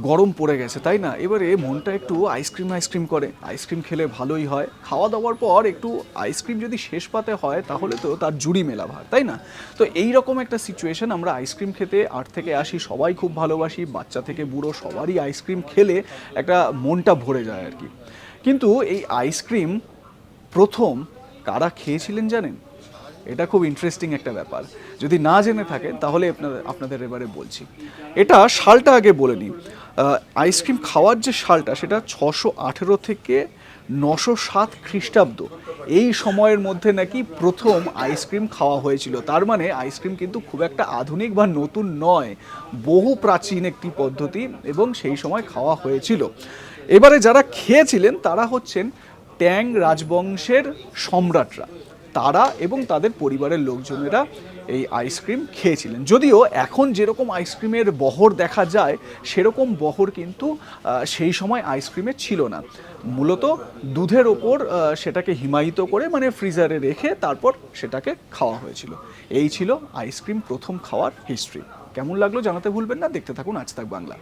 গরম পড়ে গেছে, তাই না? এবারে মনটা একটু আইসক্রিম আইসক্রিম করে, আইসক্রিম খেলে ভালোই হয়। খাওয়া দাওয়ার পর একটু আইসক্রিম যদি শেষ পাতে হয় তাহলে তো তার জুড়ি মেলা ভার, তাই না? তো এই রকম একটা সিচুয়েশন, আমরা আইসক্রিম খেতে 8 থেকে আসি, সবাই খুব ভালোবাসি, বাচ্চা থেকে বুড়ো সবারই আইসক্রিম খেলে একটা মনটা ভরে যায় আর কি। কিন্তু এই আইসক্রিম প্রথম কারা খেয়েছিলেন জানেন? এটা খুব ইন্টারেস্টিং একটা ব্যাপার। যদি না জেনে থাকেন তাহলে আপনাদের এবারে বলছি। এটা সালটা আগে বলে নিই। আইসক্রিম খাওয়ার যে সালটা সেটা 618 থেকে 907 খ্রিস্টাব্দ, এই সময়ের মধ্যে নাকি প্রথম আইসক্রিম খাওয়া হয়েছিল। তার মানে আইসক্রিম কিন্তু খুব একটা আধুনিক বা নতুন নয়, বহু প্রাচীন একটি পদ্ধতি এবং সেই সময় খাওয়া হয়েছিল। এবারে যারা খেয়েছিলেন তারা হচ্ছেন ট্যাং রাজবংশের সম্রাটরা, তারা এবং তাদের পরিবারের লোকজনেরা এই আইসক্রিম খেয়েছিলেন। যদিও এখন যেরকম আইসক্রিমের বহর দেখা যায় সেরকম বহর কিন্তু সেই সময় আইসক্রিমের ছিল না। মূলত দুধের ওপর সেটাকে হিমায়িত করে, মানে ফ্রিজারে রেখে তারপর সেটাকে খাওয়া হয়েছিল। এই ছিল আইসক্রিম প্রথম খাওয়ার হিস্ট্রি। কেমন লাগলো জানাতে ভুলবেন না। দেখতে থাকুন আজ তাক বাংলা।